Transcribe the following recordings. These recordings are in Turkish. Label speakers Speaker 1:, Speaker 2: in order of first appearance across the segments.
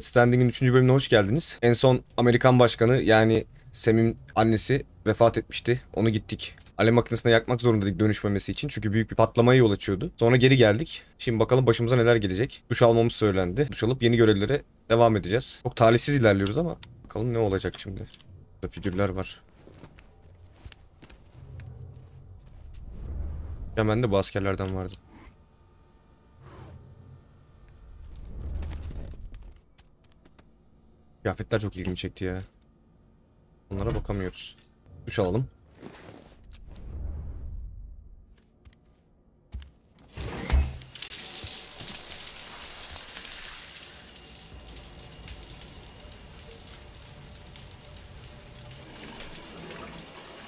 Speaker 1: Stranding'in 3. bölümüne hoş geldiniz. En son Amerikan başkanı yani Sam'in annesi vefat etmişti. Onu gittik alev makinesine yakmak zorundaydık dönüşmemesi için. Çünkü büyük bir patlamaya yol açıyordu. Sonra geri geldik. Şimdi bakalım başımıza neler gelecek. Duş almamız söylendi. Duş alıp yeni görevlere devam edeceğiz. Çok talihsiz ilerliyoruz ama bakalım ne olacak şimdi. Burada figürler var. Hemen de bu askerlerden vardı. Kıyafetler çok ilgimi çekti ya. Onlara bakamıyoruz. Duş alalım.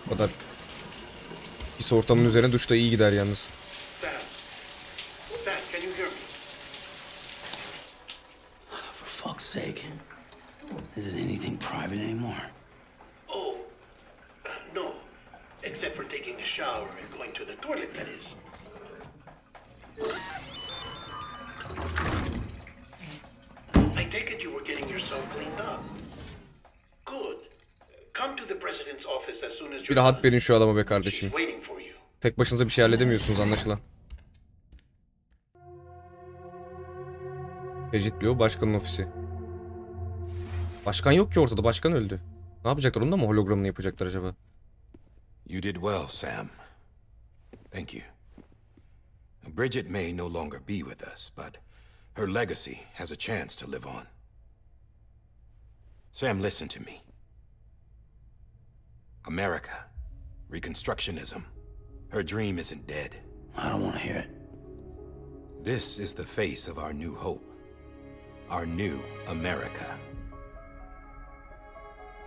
Speaker 1: O kadar pis ortamın üzerine duş da iyi gider yalnız.
Speaker 2: Sam, can you hear me?
Speaker 3: For fuck's sake. Is it anything private anymore?
Speaker 2: Oh, no. Except for taking a shower and going to the toilet, that is. I take it you were getting yourself cleaned up. Good. Come to the president's office as soon as you're
Speaker 1: Bir rahat
Speaker 2: done.
Speaker 1: verin şu adama be kardeşim.
Speaker 2: She's waiting for you.
Speaker 1: Tek başınıza bir şey halledemiyorsunuz anlaşılan. Ecit Blue başkanın ofisi. Başkan yok ki ortada. Başkan öldü. Ne yapacaklar? Onun da mı hologramını yapacaklar acaba?
Speaker 4: You did well, Sam. Thank you. Bridget may no longer be with us, but her legacy has a chance to live on. Sam, listen to me. America, Reconstructionism, her dream isn't dead.
Speaker 3: I don't want to hear it.
Speaker 4: This is the face of our new hope. Our new America.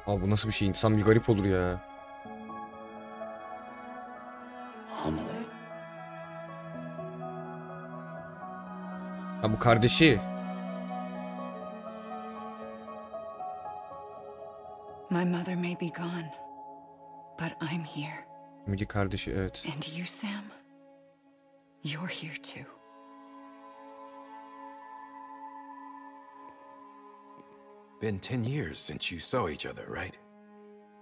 Speaker 1: Abi bu nasıl bir şey? İnsan bir garip olur ya.
Speaker 3: Amelie.
Speaker 1: Ha bu kardeşi.
Speaker 5: My mother may be gone, but I'm here.
Speaker 1: Amelie kardeşi, evet.
Speaker 5: And you, Sam? You're here too.
Speaker 4: Been 10 years since you saw each other, right?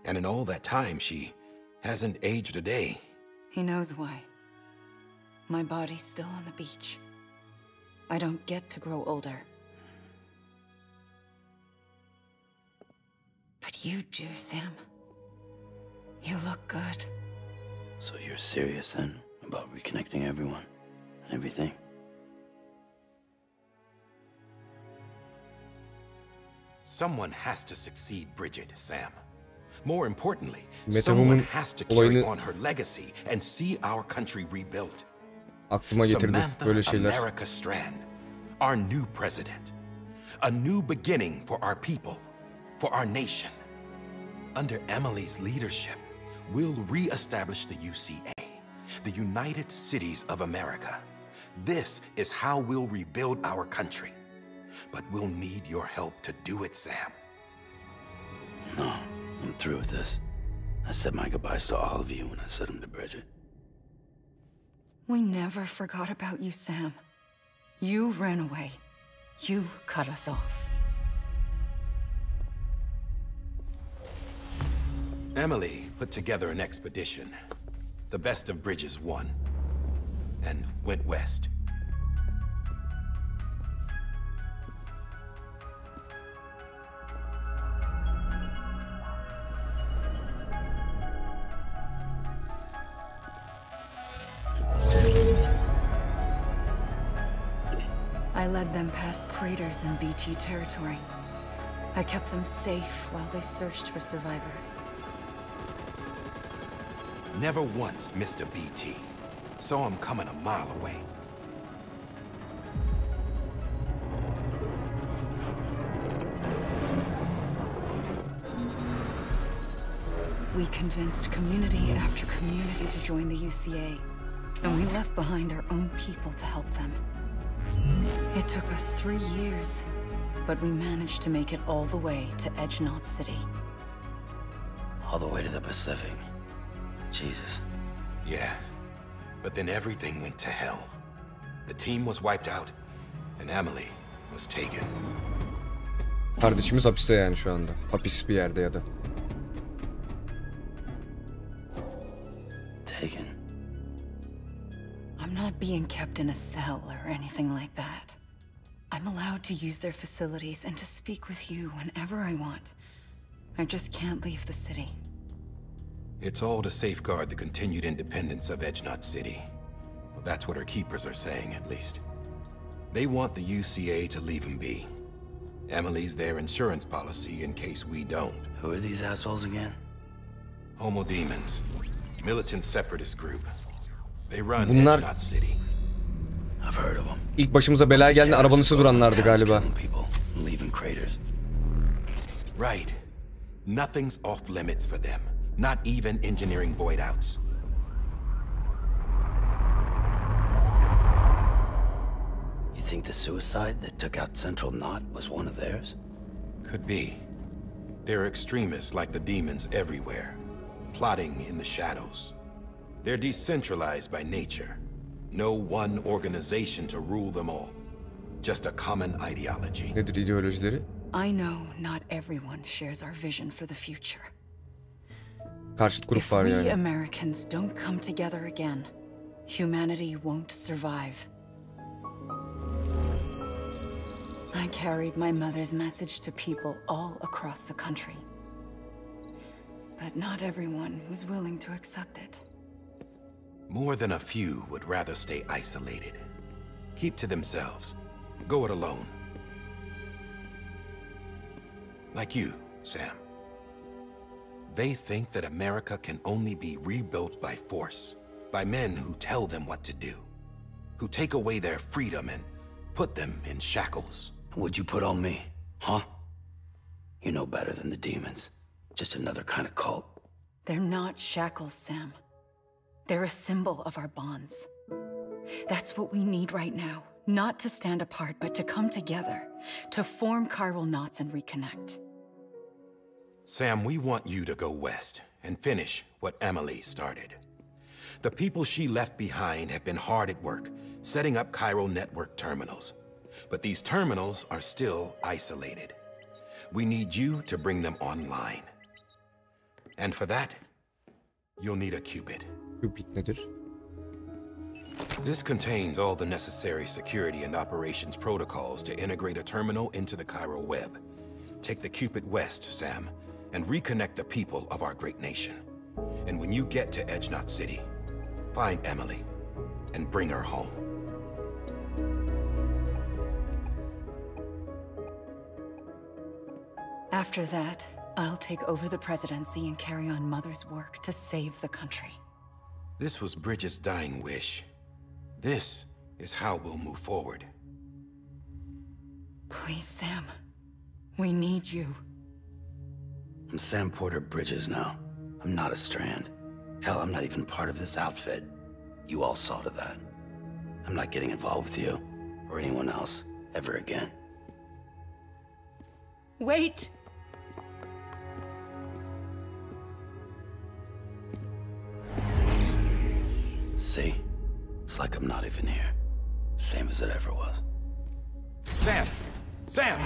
Speaker 4: And in all that time, she hasn't aged a day.
Speaker 5: He knows why. My body's still on the beach. I don't get to grow older. But you do, Sam. You look good.
Speaker 3: So you're serious then about reconnecting everyone and everything?
Speaker 4: Someone has to succeed Bridget, Sam. More importantly,
Speaker 1: Meta
Speaker 4: someone
Speaker 1: Woman
Speaker 4: has to carry
Speaker 1: olayını
Speaker 4: on her legacy and see our country rebuilt.
Speaker 1: aklıma getirdi böyle şeyler.
Speaker 4: America Strand, our new president. A new beginning for our people, for our nation. Under Amelie's leadership, we'll re-establish the UCA, the United Cities of America. This is how we'll rebuild our country. But we'll need your help to do it, Sam.
Speaker 3: No, I'm through with this. I said my goodbyes to all of you when I said them to Bridget.
Speaker 5: We never forgot about you, Sam. You ran away. You cut us off.
Speaker 4: Amelie put together an expedition. The best of Bridges won. And went west.
Speaker 5: I led them past craters in BT territory. I kept them safe while they searched for survivors.
Speaker 4: Never once missed a BT. Saw him coming a mile away.
Speaker 5: We convinced community after community to join the UCA, and we left behind our own people to help them. It took us 3 years, but we managed to make it all the way to Edgenot City.
Speaker 3: All the way to the Pacific. Jesus.
Speaker 4: Yeah, but then everything went to hell. The team was wiped out, and Amelie was taken.
Speaker 1: Kardeşimiz hapiste yani şu anda. Hapis bir yerde ya da.
Speaker 3: Taken.
Speaker 5: I'm not being kept in a cell or anything like that. I'm allowed to use their facilities and to speak with you whenever I want. I just can't leave the city.
Speaker 4: It's all to safeguard the continued independence of Edgnot City. Well, that's what our keepers are saying, at least. They want the UCA to leave them be. Amelie's their insurance policy in case we don't.
Speaker 3: Who are these assholes again?
Speaker 4: Homo Demons. Militant separatist group. They run
Speaker 1: Bunlar
Speaker 4: Edgnot City.
Speaker 3: I've heard of them.
Speaker 1: ilk başımıza bela geldi, arabanın üstü duranlardı galiba.
Speaker 3: Leaving craters.
Speaker 4: Right. Nothing's off limits for them. Not even engineering void outs.
Speaker 3: You think the suicide that took out Central Knot was one of theirs?
Speaker 4: Could be. They're extremists like the demons everywhere, plotting in the shadows. They're decentralized by nature. No one organization to rule them all. Just a common ideology.
Speaker 1: Nedir ideolojileri?
Speaker 5: I know not everyone shares our vision for the future.
Speaker 1: Karşıt grup
Speaker 5: If
Speaker 1: var
Speaker 5: we
Speaker 1: yani.
Speaker 5: Americans don't come together again, humanity won't survive. I carried my mother's message to people all across the country. But not everyone was willing to accept it.
Speaker 4: More than a few would rather stay isolated. Keep to themselves. Go it alone. Like you, Sam. They think that America can only be rebuilt by force, by men who tell them what to do, who take away their freedom and put them in shackles.
Speaker 3: What'd you put on me, huh? You know better than the demons. Just another kind of cult.
Speaker 5: They're not shackles, Sam. They're a symbol of our bonds. That's what we need right now. Not to stand apart, but to come together, to form chiral knots and reconnect.
Speaker 4: Sam, we want you to go west and finish what Amelie started. The people she left behind have been hard at work, setting up chiral network terminals. But these terminals are still isolated. We need you to bring them online. And for that, you'll need a qubit.
Speaker 1: Qubit nedir?
Speaker 4: This contains all the necessary security and operations protocols to integrate a terminal into the chiral web. Take the qubit west, Sam, and reconnect the people of our great nation. And when you get to Edgnot City, find Amelie and bring her home.
Speaker 5: After that, I'll take over the presidency and carry on Mother's work to save the country.
Speaker 4: This was Bridget's dying wish. This is how we'll move forward.
Speaker 5: Please, Sam. We need you.
Speaker 3: I'm Sam Porter Bridges now. I'm not a Strand. Hell, I'm not even part of this outfit. You all saw to that. I'm not getting involved with you, or anyone else, ever again.
Speaker 5: Wait!
Speaker 3: See? It's like I'm not even here. Same as it ever was.
Speaker 4: Sam! Sam!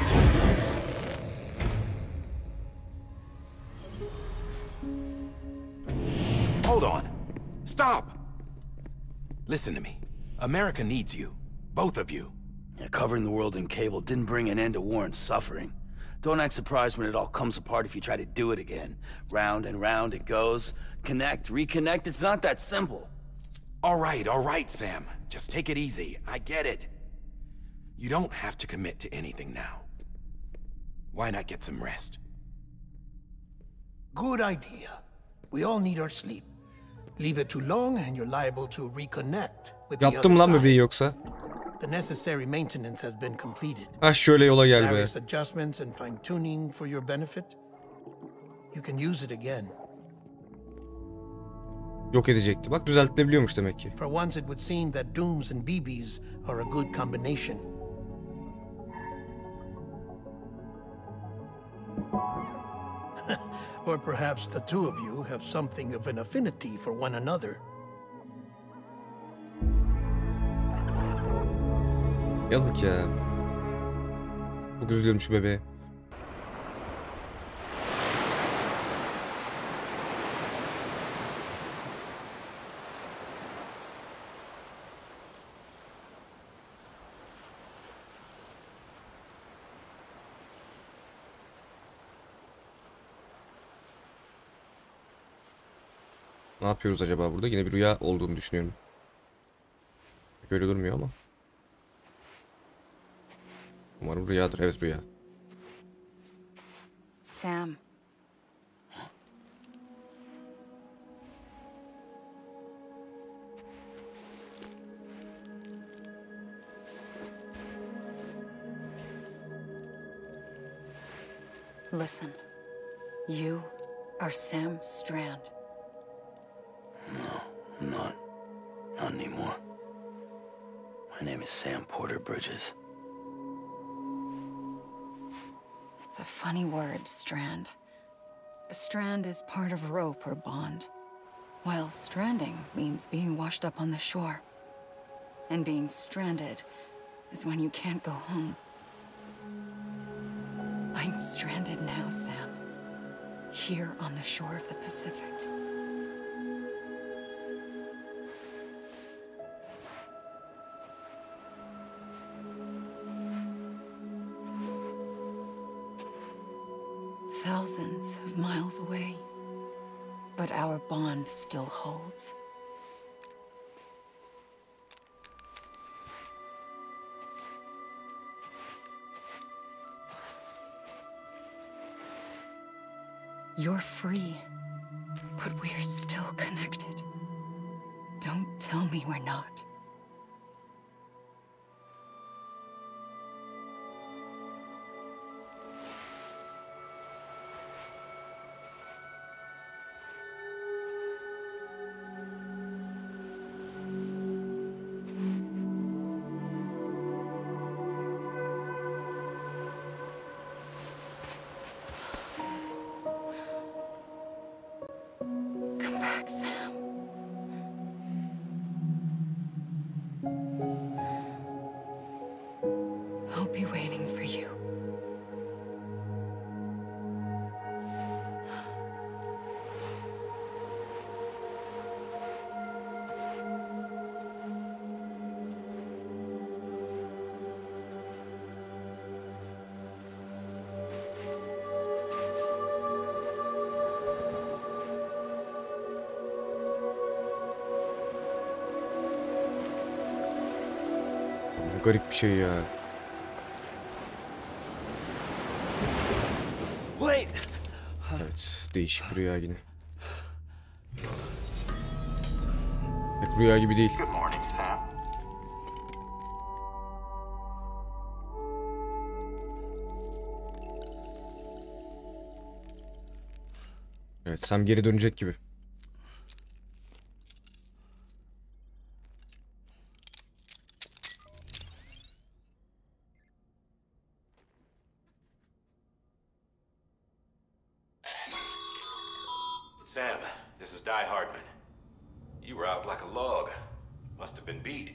Speaker 4: Hold on. Stop! Listen to me. America needs you. Both of you.
Speaker 3: Yeah, covering the world in cable didn't bring an end to war and suffering. Don't act surprised when it all comes apart if you try to do it again. Round and round it goes. Connect, reconnect, it's not that simple.
Speaker 4: All right, Sam. Just take it easy. I get it. You don't have to commit to anything now. Why not get some rest?
Speaker 2: Good idea. We all need our sleep. Leave it too long and you're liable to reconnect with the
Speaker 1: Yaptım
Speaker 2: other
Speaker 1: lan
Speaker 2: side.
Speaker 1: bebeği yoksa.
Speaker 2: The necessary maintenance has been completed.
Speaker 1: Ha şöyle yola gel be.
Speaker 2: Various adjustments and fine-tuning for your benefit. You can use it again.
Speaker 1: Yok edecekti. Bak düzeltilebiliyormuş demek ki.
Speaker 2: For once it would seem that Dooms and BBs are a good combination. Or perhaps the two of you have something of an affinity for one another.
Speaker 1: Yazık ya. Çok üzülüyorum şu bebeğe. Ne yapıyoruz acaba burada? Yine bir rüya olduğunu düşünüyorum. Pek öyle durmuyor ama. Umarım rüyadır. Evet, rüya.
Speaker 5: Sam. Listen. You are Sam Strand.
Speaker 3: No, I'm not. Not anymore. My name is Sam Porter Bridges.
Speaker 5: It's a funny word, strand. A strand is part of rope or bond, while stranding means being washed up on the shore. And being stranded is when you can't go home. I'm stranded now, Sam. Here on the shore of the Pacific. Thousands of miles away, but our bond still holds. You're free, but we're still connected. Don't tell me we're not. Come back, Sam. I'll be waiting for you.
Speaker 1: Garip bir şey ya.
Speaker 3: Wait!
Speaker 1: Evet, değişik bir rüya yine. Pek rüya gibi değil.
Speaker 6: Good morning, Sam.
Speaker 1: Evet, Sam geri dönecek gibi.
Speaker 4: Sam, this is Di Hardman. You were out like a log. Must have been beat.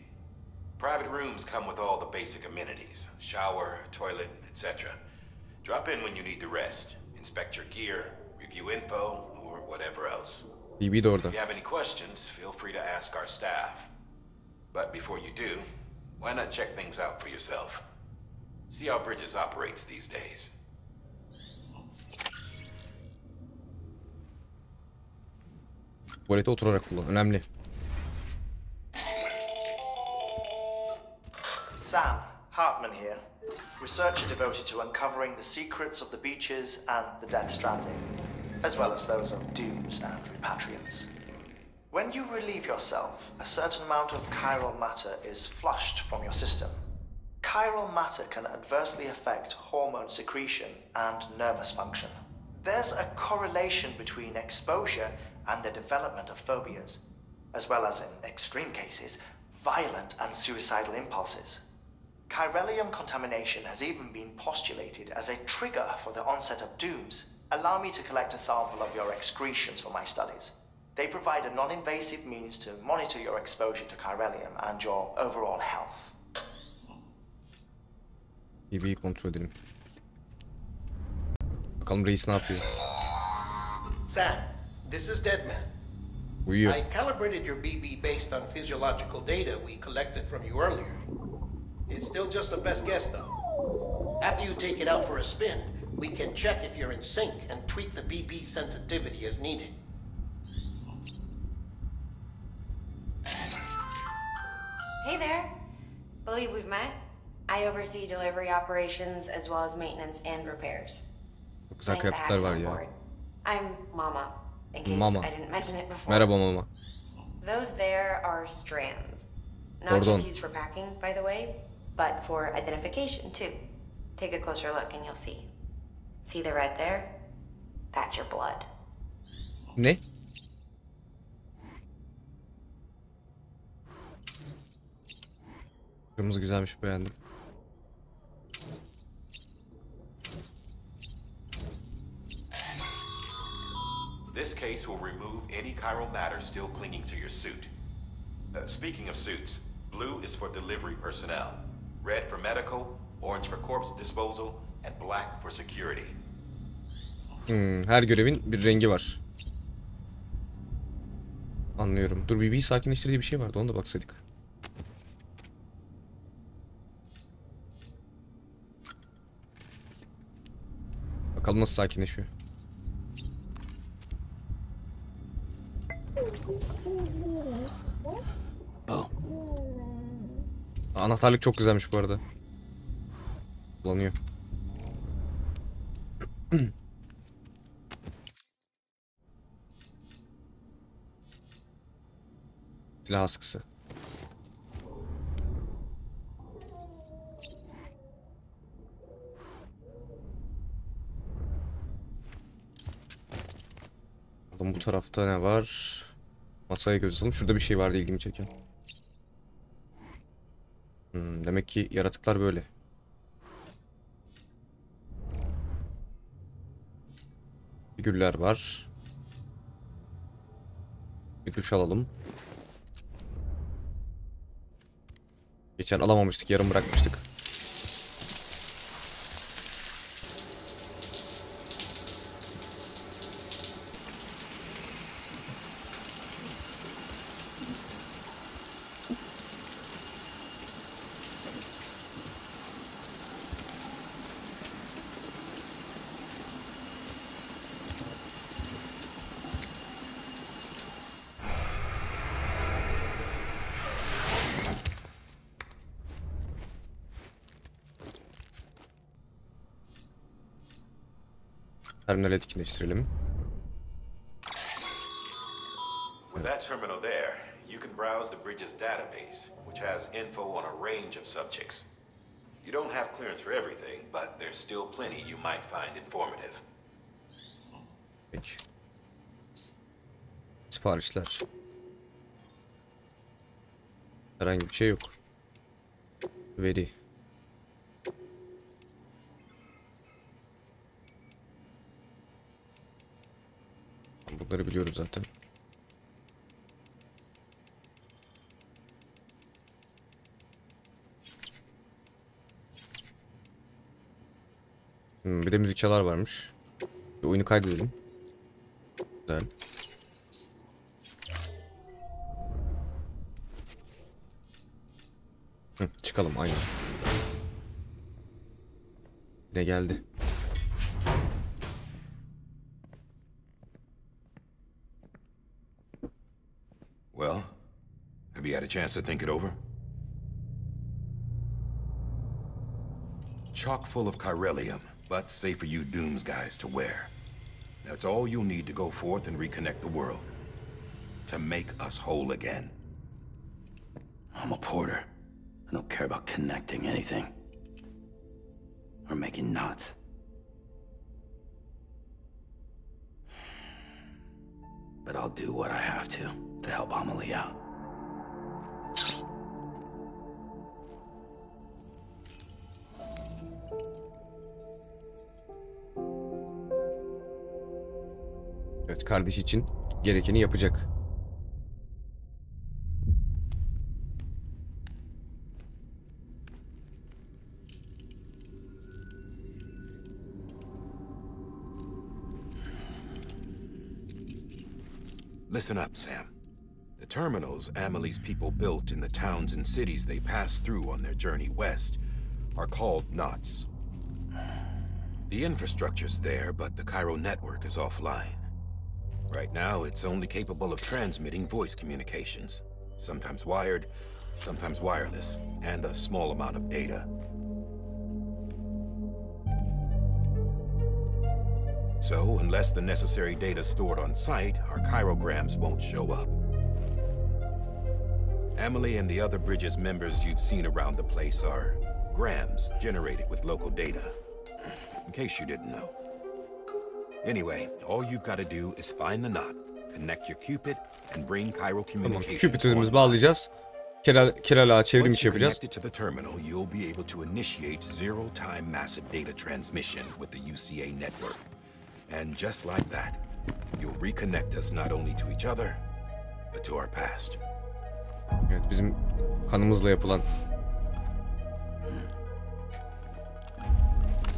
Speaker 4: Private rooms come with all the basic amenities. Shower, toilet, etc. Drop in when you need to rest. Inspect your gear, review info, or whatever else.
Speaker 1: BB de orada.
Speaker 4: If you have any questions, feel free to ask our staff. But before you do, why not check things out for yourself? See how Bridges operates these days.
Speaker 1: Tuvalete oturarak kullan. Önemli.
Speaker 7: Sam, Hartman here, researcher devoted to uncovering the secrets of the beaches and the Death Stranding, as well as those of dooms and repatriants. When you relieve yourself, a certain amount of chiral matter is flushed from your system. Chiral matter can adversely affect hormone secretion and nervous function. There's a correlation between exposure and the development of phobias, as well as, in extreme cases, violent and suicidal impulses. Chiralium contamination has even been postulated as a trigger for the onset of dooms. Allow me to collect a sample of your excretions for my studies. They provide a non-invasive means to monitor your exposure to chiralium and your overall health.
Speaker 1: BB'yi kontrol edelim. Bakalım reis ne yapıyor?
Speaker 6: Sam, this is Deadman.
Speaker 1: Uyuyor.
Speaker 6: I calibrated your BB based on physiological data we collected from you earlier. It's still just a best guess, though. After you take it out for a spin, we can check if you're in sync and tweak the BB sensitivity as needed.
Speaker 8: Hey there. Believe we've met. I oversee delivery operations as well as maintenance and repairs.
Speaker 1: Çok güzel
Speaker 8: Nice to
Speaker 1: kıyafetler
Speaker 8: have
Speaker 1: var
Speaker 8: you on
Speaker 1: ya.
Speaker 8: board. I'm Mama, in case
Speaker 1: Mama.
Speaker 8: I didn't mention it before.
Speaker 1: Merhaba mama.
Speaker 8: Those there are strands. Not
Speaker 1: Pardon.
Speaker 8: just used for packing, by the way, but for identification too. Take a closer look and you'll see. See the red there? That's your blood.
Speaker 1: Ne? Kırmızı güzelmiş, beğendim.
Speaker 4: This case will remove any chiral matter still clinging to your suit. Speaking of suits, blue is for delivery personnel, red for medical, orange for corpse disposal, and black for security.
Speaker 1: Her görevin bir rengi var. Anlıyorum. Dur, bir sakinleştirdiği bir şey vardı, ona da baksaydık. Bakalım nasıl sakinleşiyor. Anahtarlık çok güzelmiş bu arada. Kullanıyor. Silah askısı. Bakalım bu tarafta ne var? Masaya göz atalım. Şurada bir şey vardı ilgimi çeken. Demek ki yaratıklar böyle. Figürler var. Bir duş alalım. Geçen alamamıştık, yarım bırakmıştık. Terminal etkinleştirelim.
Speaker 4: With that terminal there, you can browse the bridge's database, which has info on a range of subjects. You don't have clearance for everything, but there's still plenty you might find informative.
Speaker 1: Peki. Siparişler. Herhangi bir şey yok. Veri. Bunları biliyoruz zaten. Bir de müzik çalar varmış. Bir oyunu kaydedelim. Güzel. Çıkalım aynen. Ne geldi?
Speaker 4: Well, have you had a chance to think it over? Chock full of chiralium, but safe for you Dooms guys to wear. That's all you'll need to go forth and reconnect the world. To make us whole again.
Speaker 3: I'm a porter. I don't care about connecting anything. Or making knots. But I'll do what I have to help Amelie out.
Speaker 1: Evet, kardeş için gerekeni yapacak.
Speaker 4: Listen up, Sam. The terminals Amelie's people built in the towns and cities they passed through on their journey west are called knots. The infrastructure's there, but the Cairo network is offline. Right now, it's only capable of transmitting voice communications, sometimes wired, sometimes wireless, and a small amount of data. So, unless the necessary data is stored on site, our chirograms won't show up. Amelie and the other Bridges members you've seen around the place are grams generated with local data. In case you didn't know. Anyway, all you've got to do is find the knot, connect your Cupid, and bring chiral
Speaker 1: Tamam,
Speaker 4: communications.
Speaker 1: Cupid'imizi bağlayacağız. Kiralığa çevrim işi yapacağız.
Speaker 4: Once you connect it to the terminal, you'll be able to initiate zero-time massive data transmission with the UCA network. And just like that, you'll reconnect us not only to each other, but to our past.
Speaker 1: Evet, bizim kanımızla yapılan.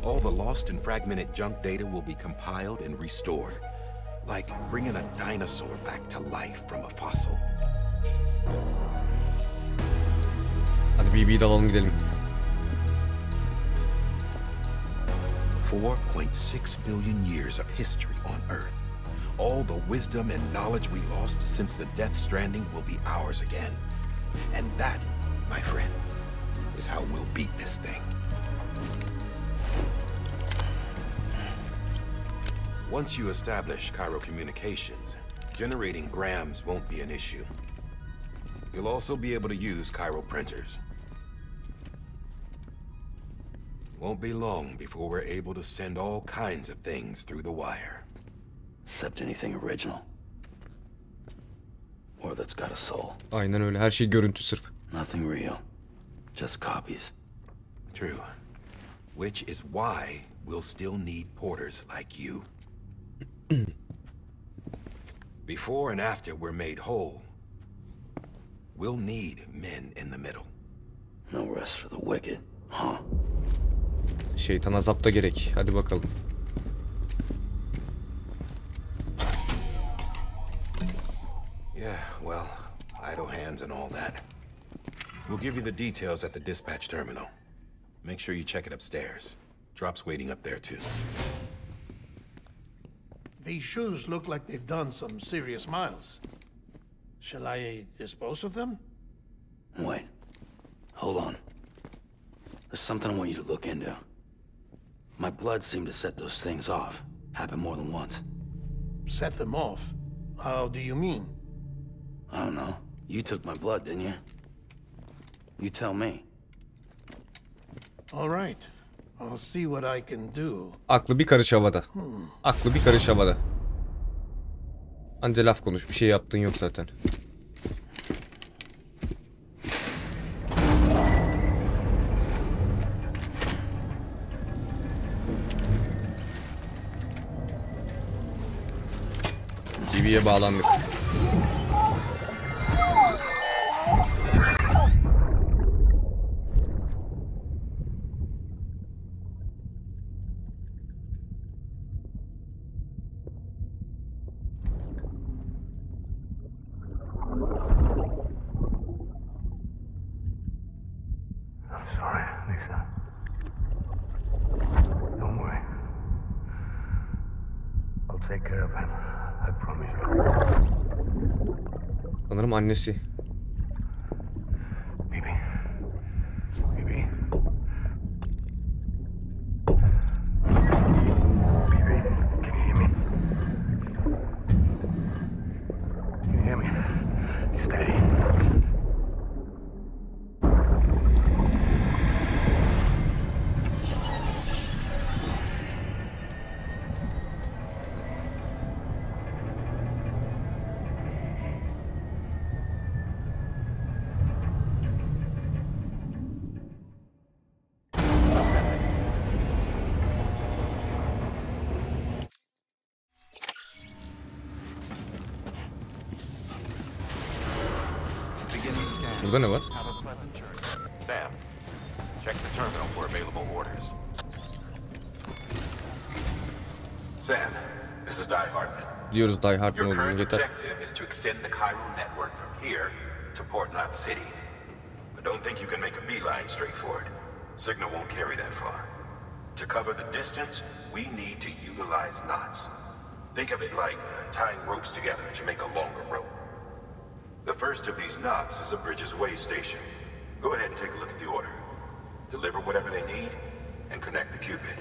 Speaker 4: All the lost and fragmented junk data will be compiled and restored, like bringing a dinosaur back to life from a fossil.
Speaker 1: Hadi BB'yi de alalım gidelim.
Speaker 4: 4.6 billion years of history on Earth. All the wisdom and knowledge we lost since the Death Stranding will be ours again. And that, my friend, is how we'll beat this thing. Once you establish chiral communications, generating grams won't be an issue. You'll also be able to use chiral printers. Won't be long before we're able to send all kinds of things through the wire.
Speaker 3: Except anything original. Or that's got a soul.
Speaker 1: Aynen öyle. Her şey görüntü sırf.
Speaker 3: Nothing real. Just copies.
Speaker 4: True. Which is why we'll still need porters like you. Before and after we're made whole, we'll need men in the middle.
Speaker 3: No rest for the wicked, huh?
Speaker 1: Şeytan azap da gerek. Hadi bakalım.
Speaker 4: Yeah, well, idle hands and all that. We'll give you the details at the dispatch terminal. Make sure you check it upstairs. Drop's waiting up there too.
Speaker 6: These shoes look like they've done some serious miles. Shall I dispose of them?
Speaker 3: Wait. Hold on. There's something I want you to look into. My blood seemed to set those things off. Happened more than once.
Speaker 6: Set them off? How do you mean?
Speaker 3: I don't know. You took my blood, didn't you? You tell me.
Speaker 6: All right. I'll see what I can do.
Speaker 1: Aklı bir karış havada. Aklı bir karış havada. Anca laf konuş. Bir şey yaptığın yok zaten. TV'ye bağlandık. Sanırım annesi. Burada ne var?
Speaker 4: Sam, check the terminal for available orders. Sam, this is Die Hartman.
Speaker 1: Diyoruz Die Hartman
Speaker 4: Your
Speaker 1: olduğunu
Speaker 4: current
Speaker 1: yeter.
Speaker 4: objective is to extend the chiral network from here to Port Knot City. But don't think you can make a beeline straight for it. Signal won't carry that far. To cover the distance, we need to utilize knots. Think of it like tying ropes together to make a longer rope. The first of these knocks is a Bridges Way station. Go ahead and take a look at the order. Deliver whatever they need and connect the Cupid.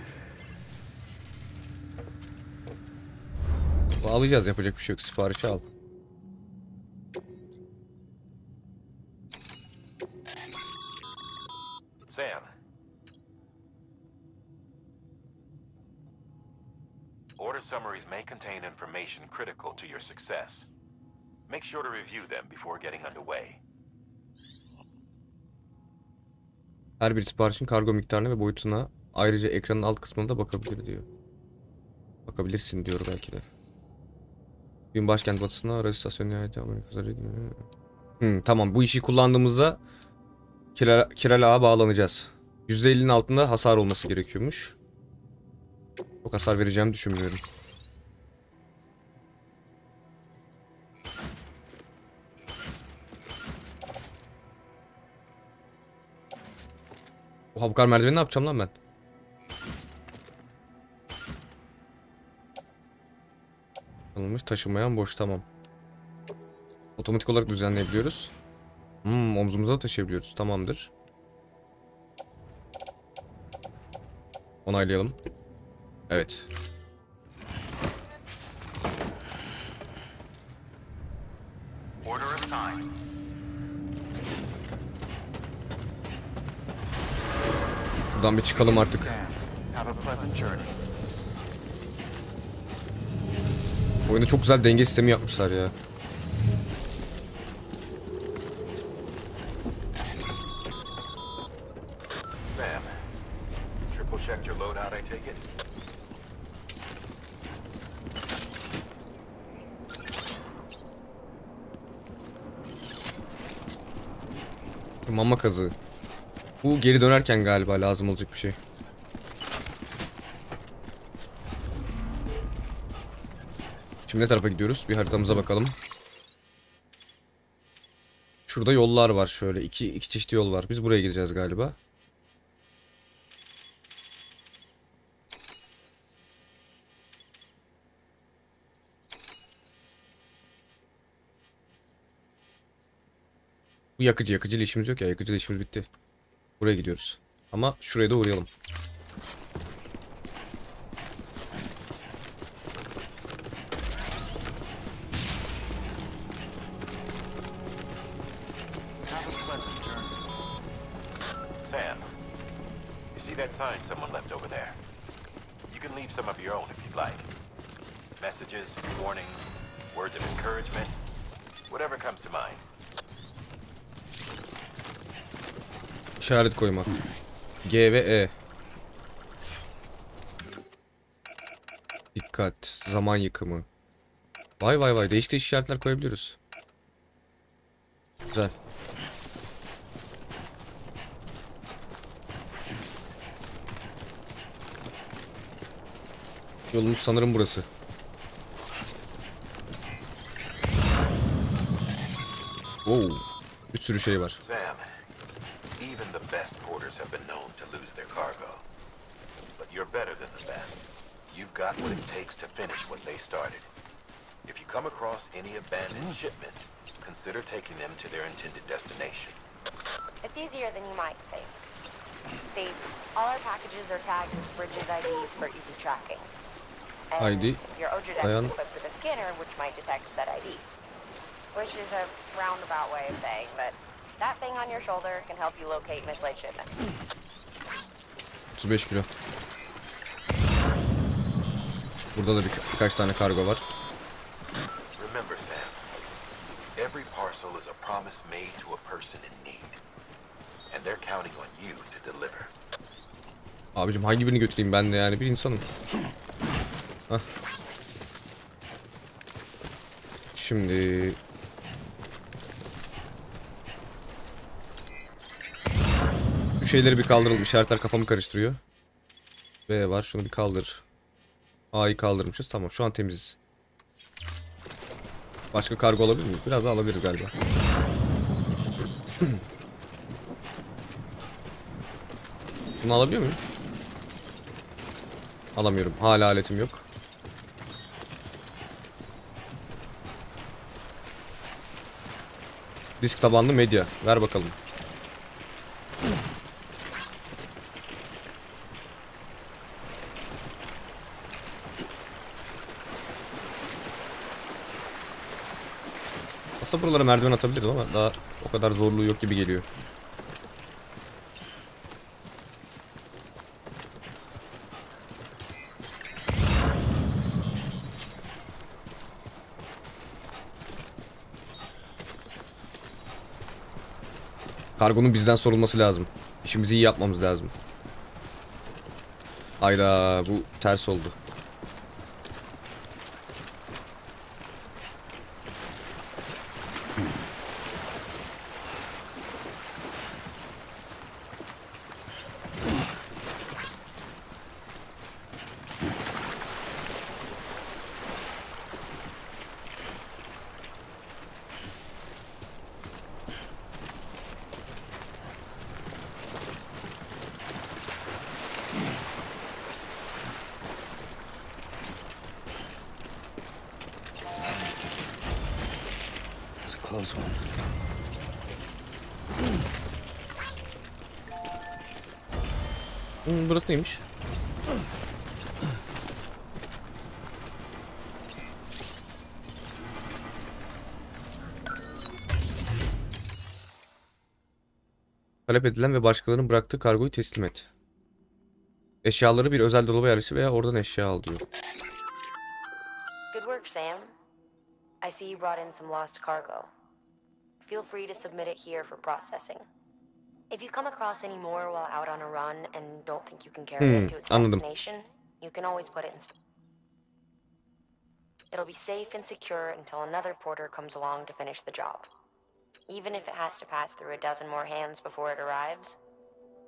Speaker 1: Bağlayacağız, yapacak bir şey yok. Siparişi al.
Speaker 4: Sam. Order summaries may contain information critical to your success. Make sure to review them before getting underway.
Speaker 1: Her bir siparişin kargo miktarına ve boyutuna, ayrıca ekranın alt kısmına da bakabilir diyor. Bakabilirsin diyor belki de. Gün başkent batısına aracı istasyonu nihayeti Amerika. Tamam, bu işi kullandığımızda kiral ağa bağlanacağız. %50'nin altında hasar olması gerekiyormuş. Çok hasar vereceğimi düşünmüyorum. Oha, bu kadar merdiveni ne yapacağım lan ben? Alınmış, taşınmayan boş, tamam. Otomatik olarak düzenleyebiliyoruz. Omzumuza da taşıyabiliyoruz, tamamdır. Onaylayalım. Evet. Buradan bir çıkalım artık. Oyunda çok güzel denge sistemi yapmışlar ya.
Speaker 4: Sam, triple check your loadout, I take it?
Speaker 1: Mama kazığı. Bu geri dönerken galiba lazım olacak bir şey. Şimdi ne tarafa gidiyoruz? Bir haritamıza bakalım. Şurada yollar var şöyle. İki çeşit yol var. Biz buraya gideceğiz galiba. Bu yakıcı işimiz yok ya. Yakıcı işimiz bitti. Buraya gidiyoruz. Ama şuraya da uğrayalım.
Speaker 4: Sam, you see that sign someone left over there? You can leave some of your own if you'd like. Messages, warnings, words of encouragement, whatever comes to mind.
Speaker 1: İşaret koymak. G ve E. Dikkat. Zaman yıkımı. Vay vay vay. Değişik işaretler koyabiliyoruz. Güzel. Yolumuz sanırım burası. Oo. Bir sürü şey var.
Speaker 4: Sam, even the best porters have been known to lose their cargo. But you're better than the best. You've got what it takes to finish what they started. If you come across any abandoned shipments, consider taking them to their intended destination.
Speaker 8: It's easier than you might think. See, all our packages are tagged with Bridges IDs for easy tracking. And
Speaker 1: ID.
Speaker 8: your Ojodeck is equipped with a scanner which might detect said IDs. Which is a roundabout way of saying, but that thing on your shoulder can help you locate mislaid shipments.
Speaker 1: 35 kilo. Burada da birkaç tane kargo var.
Speaker 4: Remember, Sam, every parcel is a promise made to a person in need. And they're counting on you to deliver.
Speaker 1: Abicim hangi birini götüreyim, ben de yani bir insanım. Hah. Şimdi şu şeyleri bir kaldıralım. İşaretler kafamı karıştırıyor. B var, şunu bir kaldır. A'yı kaldırmışız. Tamam, şu an temiziz. Başka kargo alabilir miyiz? Biraz daha alabiliriz galiba. Bunu alabiliyor muyum? Alamıyorum. Hala aletim yok. Disk tabanlı medya. Ver bakalım. Aslında buralara merdiven atabiliriz ama daha o kadar zorluğu yok gibi geliyor. Kargonun bizden sorulması lazım. İşimizi iyi yapmamız lazım. Hayda, bu ters oldu.
Speaker 3: Close one.
Speaker 1: Burası neymiş? Talep edilen ve başkalarının bıraktığı kargoyu teslim et. Eşyaları bir özel dolaba yerleştir veya oradan eşya al diyor.
Speaker 8: Good work, Sam. I see you brought in some lost cargo. Feel free to submit it here for processing. If you come across any more while out on a run and don't think you can carry it to its
Speaker 1: anladım.
Speaker 8: destination, you can always put it in. It'll be safe and secure until another porter comes along to finish the job. Even if it has to pass through a dozen more hands before it arrives,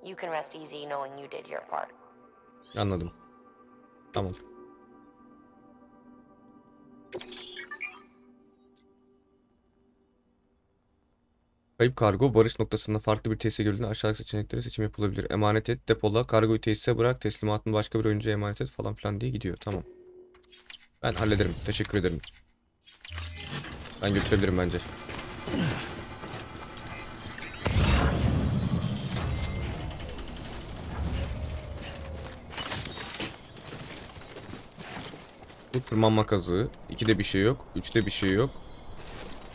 Speaker 8: you can rest easy knowing you did your part.
Speaker 1: Anladım. Tamam. Kayıp kargo varış noktasında farklı bir tesise gördüğünde aşağıdaki seçenekleri seçim yapılabilir. Emanet et, depola, kargoyu tesise bırak, teslimatını başka bir oyuncuya emanet et falan filan diye gidiyor. Tamam. Ben hallederim. Teşekkür ederim. Ben götürebilirim bence. Bu tırmanma kazığı. 2'de bir şey yok. 3'te bir şey yok.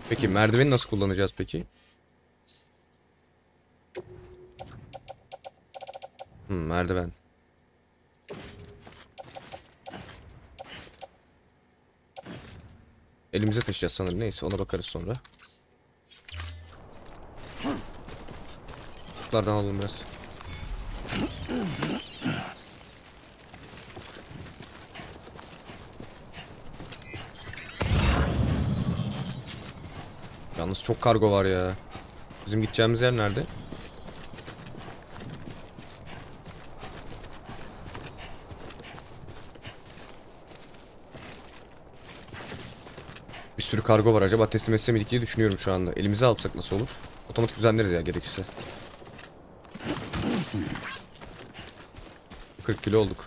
Speaker 1: Peki merdiveni nasıl kullanacağız peki? Merdiven. Elimize taşıyacağız sanırım. Neyse ona bakarız sonra. Şunlardan alalım biraz. Yalnız çok kargo var ya. Bizim gideceğimiz yer nerede? Bir sürü kargo var. Acaba teslim etse miydik diye düşünüyorum şu anda. Elimize alsak nasıl olur? Otomatik düzenleriz ya gerekirse. 40 kilo olduk.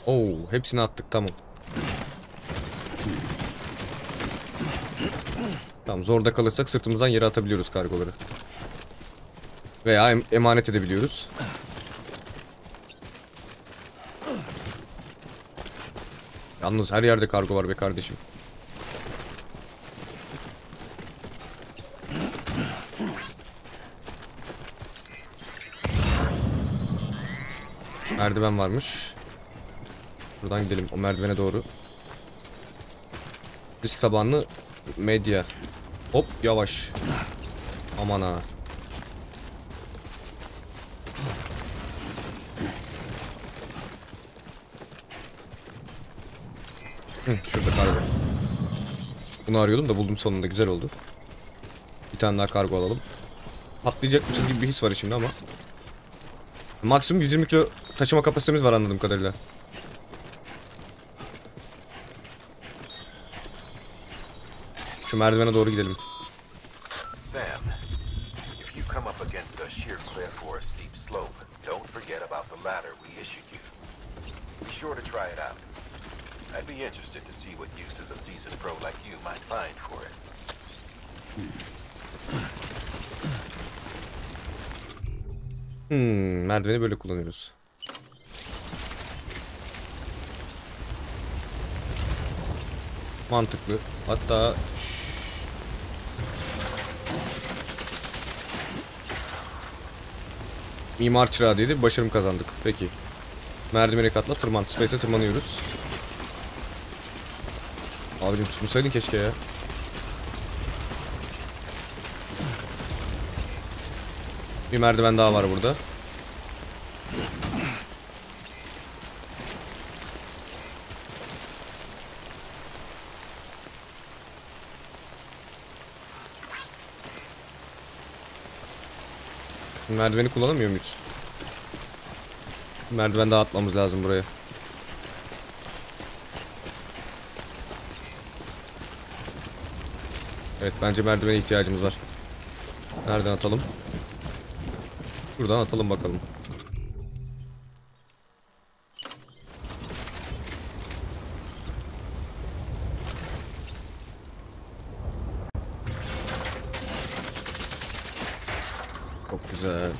Speaker 1: Oo, hepsini attık, tamam. Tamam, zorda kalırsak sırtımızdan yere atabiliyoruz kargoları. Veya emanet edebiliyoruz. Yalnız her yerde kargo var be kardeşim. Merdiven varmış. Buradan gidelim o merdivene doğru. Disk tabanlı medya. Hop yavaş. Aman ha. Şurada kargo. Bunu arıyordum da buldum sonunda, güzel oldu. Bir tane daha kargo alalım. Patlayacakmışız gibi bir his var şimdi ama. Maksimum 120 kilo taşıma kapasitemiz var anladığım kadarıyla. Şu merdivene doğru gidelim.
Speaker 4: Sam, if you come up against a sheer cliff or a steep slope, don't forget about the ladder we issued you. Be sure to try it out. I'd be interested to see what uses a seasoned pro like you might find for it.
Speaker 1: Merdiveni böyle kullanıyoruz. Mantıklı. Hatta mimar çırağı dedi. Başarım kazandık. Peki. Merdiveni katla. Tırman. Space'e tırmanıyoruz. Abicim tutsaydın keşke ya. Bir merdiven daha var burada. Merdiveni kullanamıyor muyuz? Merdiven daha atmamız lazım buraya. Evet, bence merdivene ihtiyacımız var. Nereden atalım? Buradan atalım bakalım. Çok güzel.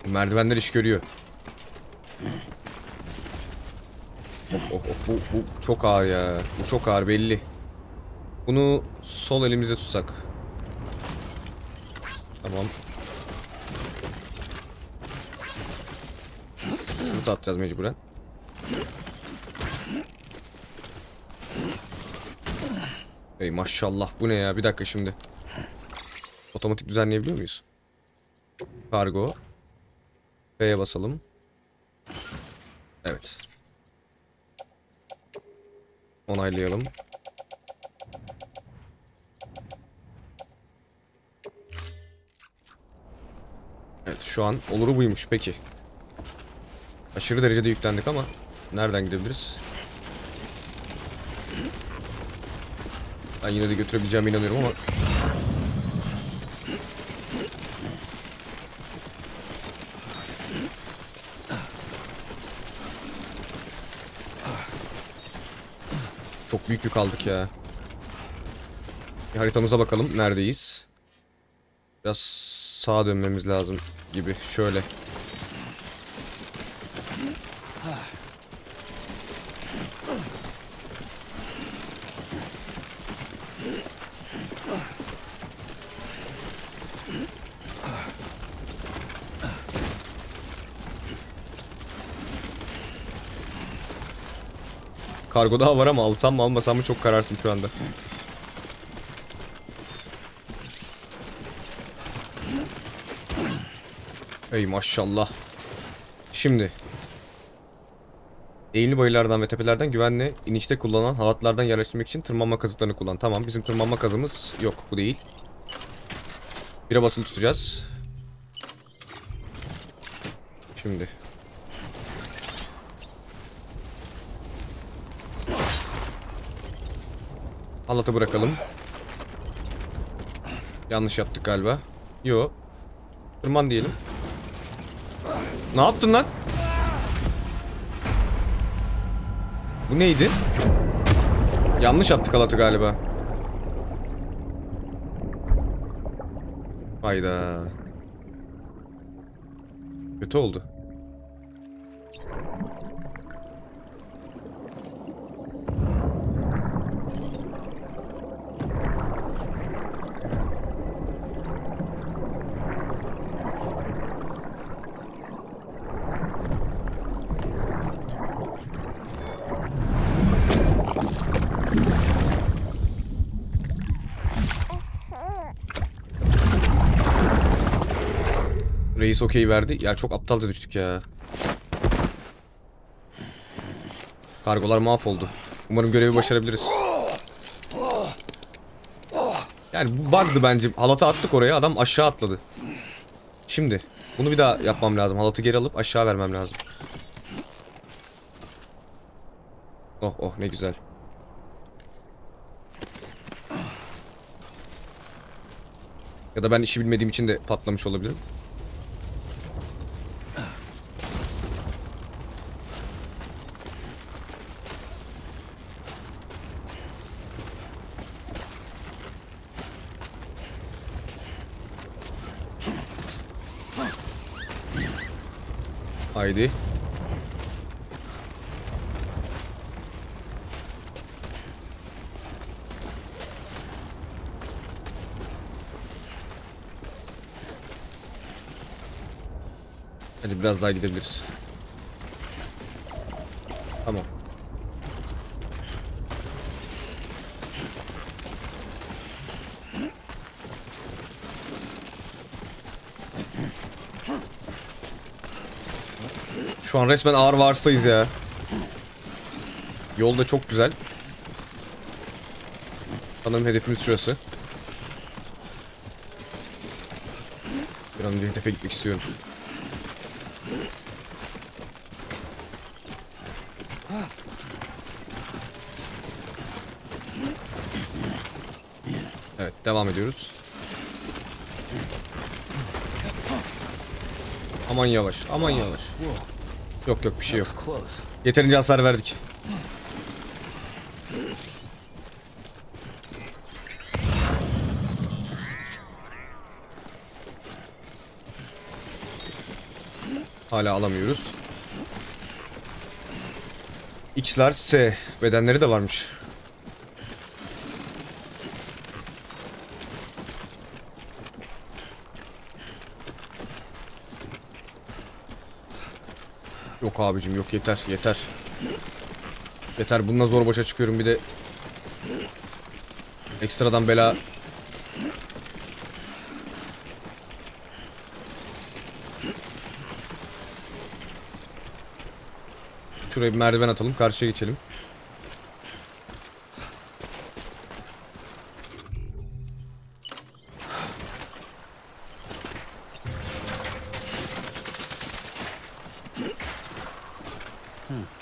Speaker 1: Merdivenler iş görüyor. Bu çok ağır ya. Bu çok ağır belli. Bunu sol elimizde tutsak. Tamam. Sırt atacağız mecburen. Ey maşallah, bu ne ya? Bir dakika şimdi. Otomatik düzenleyebiliyor muyuz? Kargo. B'ye basalım. Evet. Onaylayalım. Evet, şu an oluru buymuş. Peki. Aşırı derecede yüklendik ama nereden gidebiliriz? Ben yine de götürebileceğime inanıyorum ama çok büyük yük aldık ya. Bir haritamıza bakalım. Neredeyiz? Biraz sağa dönmemiz lazım gibi. Şöyle. Kargo daha var ama alsam mı almasam mı çok kararsın şu anda. Ey maşallah. Şimdi eğimli bayırlardan ve tepelerden güvenli inişte kullanılan halatlardan yerleştirmek için tırmanma kazıklarını kullan. Tamam, bizim tırmanma kazımız yok, bu değil. Bire basılı tutacağız. Şimdi halatı bırakalım. Yanlış yaptık galiba. Yo. Tırman diyelim. Ne yaptın lan? Bu neydi? Yanlış attık halatı galiba. Hayda. Kötü oldu. Reis okey verdi. Ya çok aptalca düştük ya. Kargolar mahvoldu. Umarım görevi başarabiliriz. Yani bu bug'dı bence. Halatı attık oraya. Adam aşağı atladı. Şimdi bunu bir daha yapmam lazım. Halatı geri alıp aşağı vermem lazım. Oh oh, ne güzel. Ya da ben işi bilmediğim için de patlamış olabilirim. Haydi. Hadi biraz daha gidebiliriz. Tamam. Şu an resmen ağır varsayız ya. Yol da çok güzel. Sanırım hedefimiz şurası. Bir an önce hedefe gitmek istiyorum. Evet, devam ediyoruz. Aman yavaş, aman yavaş. Yok yok, bir şey yok. Yeterince hasar verdik. Hala alamıyoruz. X'ler S. Bedenleri de varmış. Yok abicim yok, yeter yeter. Yeter, bununla zor başa çıkıyorum, bir de ekstradan bela. Şuraya bir merdiven atalım, karşıya geçelim.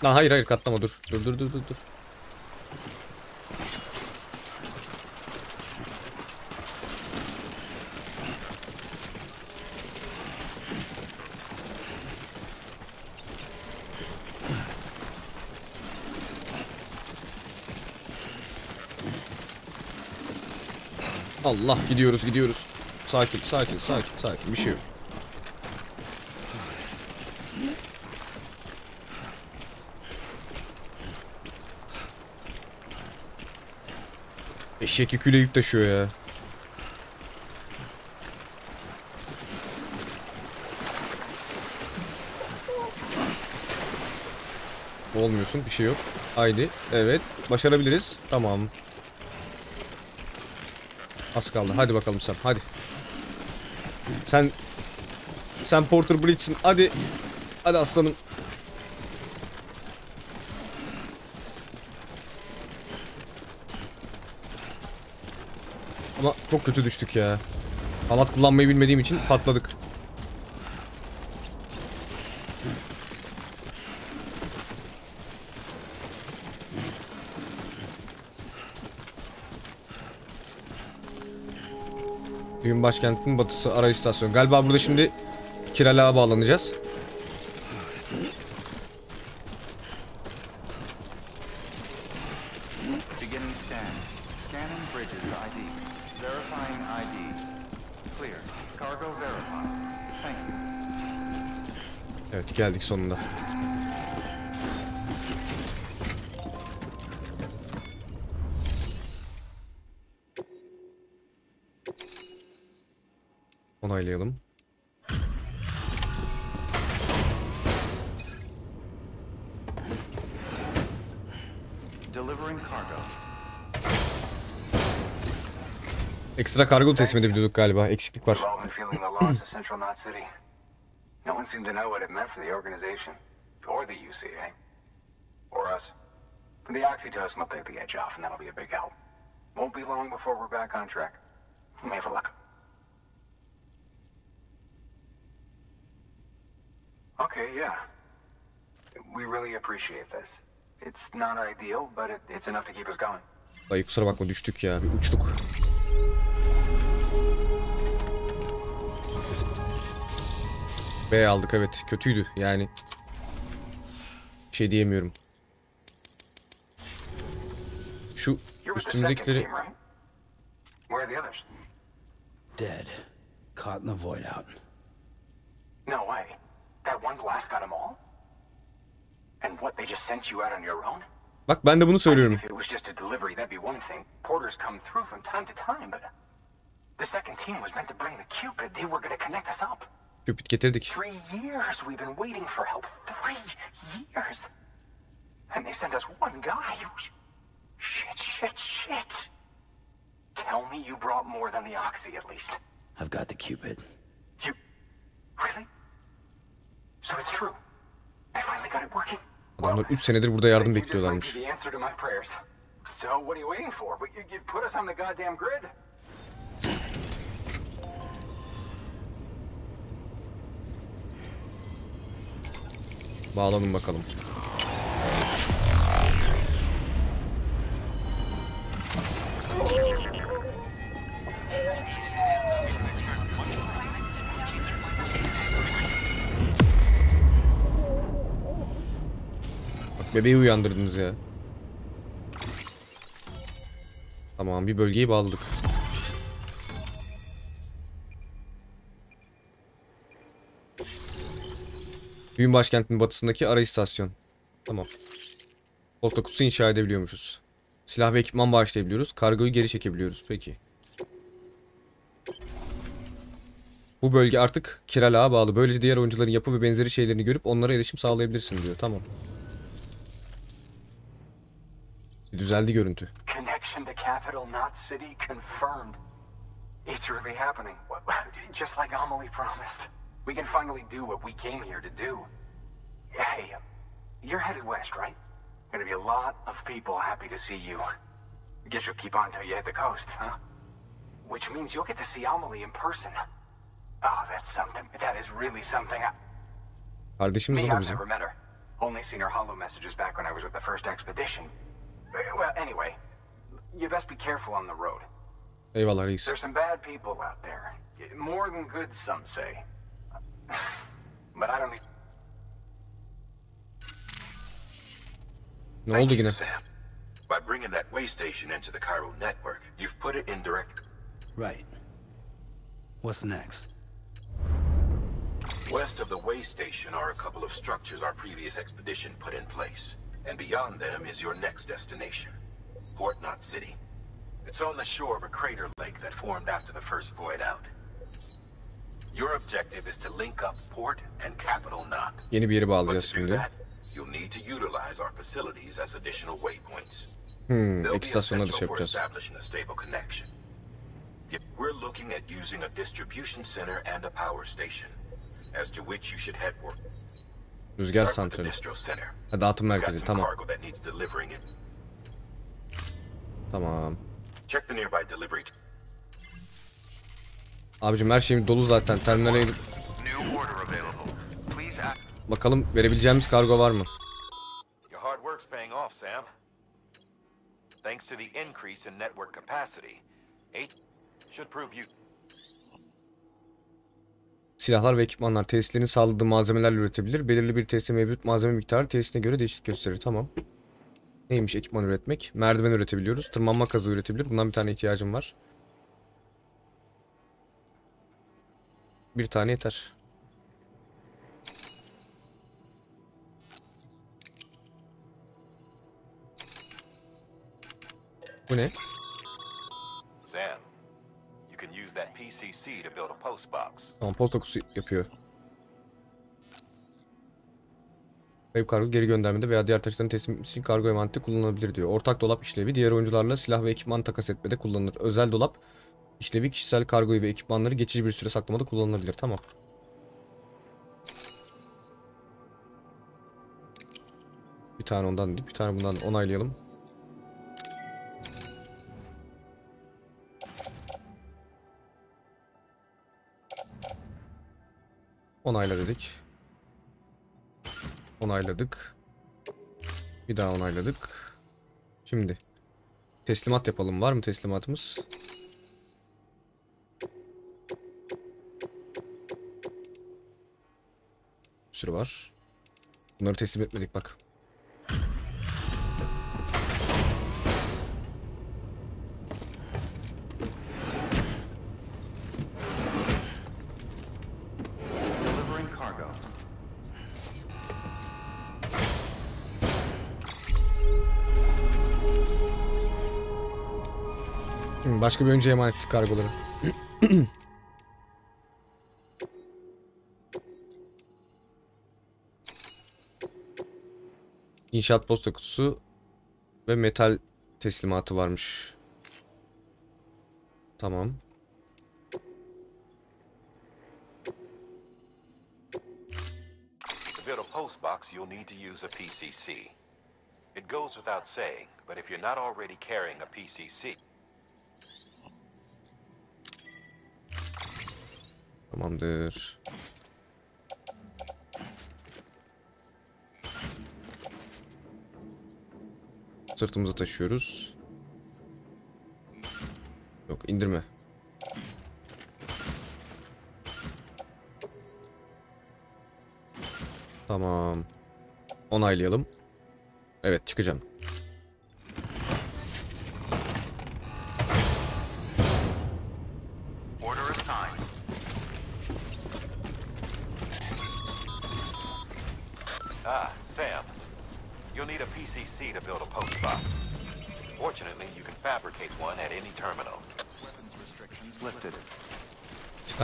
Speaker 1: Lan hayır hayır, katlama, dur. Dur. Allah, gidiyoruz. Sakin bir şey yok. Eşek yüküyle yük taşıyor ya. Olmuyorsun, bir şey yok. Haydi, evet, başarabiliriz. Tamam. Az kaldı. Hadi bakalım sen. Hadi. Sen Porter Bridge'sin. Hadi. Hadi aslanım. Ama çok kötü düştük ya. Halat kullanmayı bilmediğim için patladık. Düğün başkentinin batısı, ara istasyon. Galiba burada şimdi kiralığa bağlanacağız. Evet, geldik sonunda. Onaylayalım. Ekstra kargo teslim edebiliyorduk galiba. Eksiklik var.
Speaker 9: No one seemed to know what it meant for the organization, or the UCA, or us. The oxytocin will take the edge off, and that'll be a big help. Won't be long before we're back on track. Let me have a look. Okay, yeah. We really appreciate this. It's not ideal, but it's enough to keep us going.
Speaker 1: Dayı kusura bakma, düştük ya. Bir uçtuk. B aldık, evet. Kötüydü yani. Bir şey diyemiyorum. Şu üstümdekileri...
Speaker 3: Dead. Caught in the void out.
Speaker 9: No way. That one blast got them all? And what, they just sent you out on your own?
Speaker 1: Bak ben de bunu söylüyorum.
Speaker 9: If it was just a delivery, that'd be one thing. Porters come through from time to time, but the second team was meant to bring the Cupid. They were gonna connect us up.
Speaker 1: Cupid getirdik.
Speaker 9: 3 years we've been waiting for help. 3 years. And they sent us one guy. Shit. Tell me you brought more than the Oxy at least.
Speaker 3: I've got the Cupid.
Speaker 9: You... Really? So it's true. They finally got it working.
Speaker 1: Adamlar 3 senedir burada yardım bekliyorlarmış.
Speaker 9: So what are you waiting for? You put us on the goddamn grid.
Speaker 1: Bağlanın bakalım. Bak bebeği uyandırdınız ya. Tamam, bir bölgeyi bağladık. Düğün başkentinin batısındaki ara istasyon. Tamam. Posta kutusu inşa edebiliyormuşuz. Silah ve ekipman bağışlayabiliyoruz. Kargoyu geri çekebiliyoruz. Peki. Bu bölge artık kiralığa bağlı. Böylece diğer oyuncuların yapı ve benzeri şeylerini görüp onlara erişim sağlayabilirsin diyor. Tamam. Düzeldi görüntü.
Speaker 9: Connection to capital, not city, confirmed. It's really happening. Just like Amelie promised. We can finally do what we came here to do. Hey, you're headed west, right? Gonna be a lot of people happy to see you. Guess you'll keep on till you hit the coast, huh? Which means you'll get to see Amelie in person. Oh, that's something. That is really something.
Speaker 1: Kardeşimiz o da bizim.
Speaker 9: I've never met her. Only seen her holo messages back when I was with the first expedition. Well, anyway, you best be careful on the road.
Speaker 1: Eyvallah reis.
Speaker 9: There's some bad people out there. More than good, some say. But I don't need...
Speaker 1: Ne oldu yine?
Speaker 4: Sam. By bringing that way station into the Cairo network, you've put it in direct...
Speaker 3: Right. What's next?
Speaker 4: West of the way station are a couple of structures our previous expedition put in place. And beyond them is your next destination, Port Knot City. It's on the shore of a crater lake that formed after the first void out. Your objective is to link up Port and Capital Knot.
Speaker 1: Yeni bir yere bağlayacağız şimdi.
Speaker 4: You'll need to utilize our facilities as additional waypoints.
Speaker 1: Ek istasyonları şey yapacağız.
Speaker 4: We're looking at using a distribution center and a power station, as to which you should head for.
Speaker 1: Rüzgar santrali. Ha, dağıtım merkezi, tamam. Tamam. Abicim her şeyim dolu zaten. Terminale gidip... Bakalım verebileceğimiz kargo var mı? Silahlar ve ekipmanlar tesislerin sağladığı malzemelerle üretebilir. Belirli bir tesiste mevcut malzeme miktarı tesisine göre değişiklik gösterir. Tamam. Neymiş ekipman üretmek? Merdiven üretebiliyoruz. Tırmanma kazığı üretebilir. Bundan bir tane ihtiyacım var. Bir tane yeter. Bu ne?
Speaker 4: Sam, you can use that PCC to build a post box.
Speaker 1: Tamam, posta kutusu yapıyor. Kayıp kargo geri göndermede veya diğer taşıtların teslim için kargo emaneti kullanılabilir diyor. Ortak dolap işlevi diğer oyuncularla silah ve ekipman takas etmede kullanılır. Özel dolap işlevi kişisel kargoyu ve ekipmanları geçici bir süre saklamada kullanılabilir. Tamam. Bir tane ondan değil, bir tane bundan onaylayalım. Onayla dedik. Onayladık. Bir daha onayladık. Şimdi teslimat yapalım. Var mı teslimatımız? sürü var. Bunları teslim etmedik bak. Başka bir oyuncuya emanet ettik kargoları. İnşaat posta kutusu ve metal teslimatı varmış. Tamam.
Speaker 4: To build a post box, you'll need to use a PCC. It goes without saying, but if you're not already carrying a PCC,
Speaker 1: Tamamdır. Sırtımıza taşıyoruz. Yok, indirme. Tamam. Onaylayalım. Evet, çıkacağım.
Speaker 4: Sam, you'll need a PCC to build a post box. Fortunately, you can fabricate one at any terminal. Weapons restrictions lifted.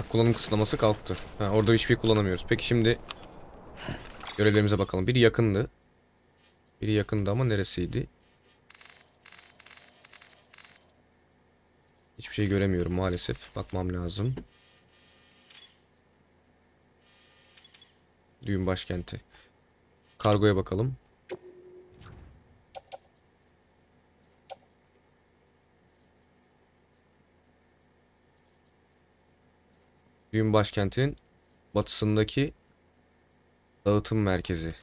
Speaker 1: Kullanım kısıtlaması kalktı. Orada hiçbir şey kullanamıyoruz. Peki şimdi görevlerimize bakalım. Biri yakındı. Biri yakındı ama neresiydi? Hiçbir şey göremiyorum maalesef. Bakmam lazım. Düğün başkenti. Kargoya bakalım. Düğün başkentinin batısındaki dağıtım merkezi.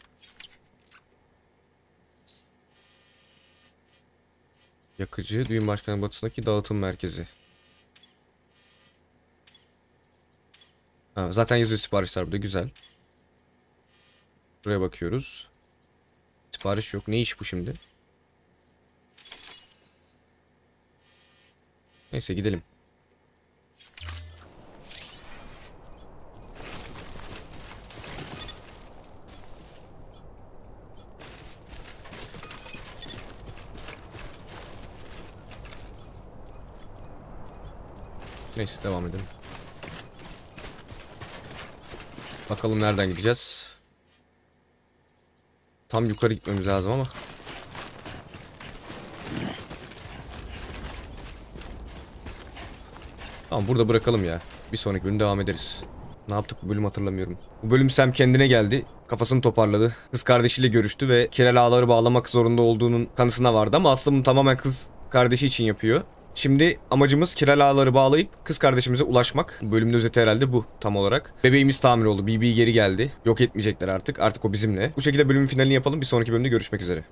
Speaker 1: Yakıcı, düğün başkentinin batısındaki dağıtım merkezi. Zaten yazıyor siparişler burada, güzel. Buraya bakıyoruz. Sipariş yok. Ne iş bu şimdi? Neyse gidelim. Neyse devam edelim. Bakalım nereden gideceğiz. Tam yukarı gitmemiz lazım ama. Tamam, burada bırakalım ya. Bir sonraki bölüm devam ederiz. Ne yaptık bu bölüm hatırlamıyorum. Bu bölüm Sam kendine geldi. Kafasını toparladı. Kız kardeşiyle görüştü ve kirel ağları bağlamak zorunda olduğunun kanısına vardı ama aslında bunu tamamen kız kardeşi için yapıyor. Şimdi amacımız kirel ağları bağlayıp kız kardeşimize ulaşmak. Bölümün özeti herhalde bu tam olarak. Bebeğimiz tamir oldu. BB geri geldi. Yok etmeyecekler artık. Artık o bizimle. Bu şekilde bölümün finalini yapalım. Bir sonraki bölümde görüşmek üzere.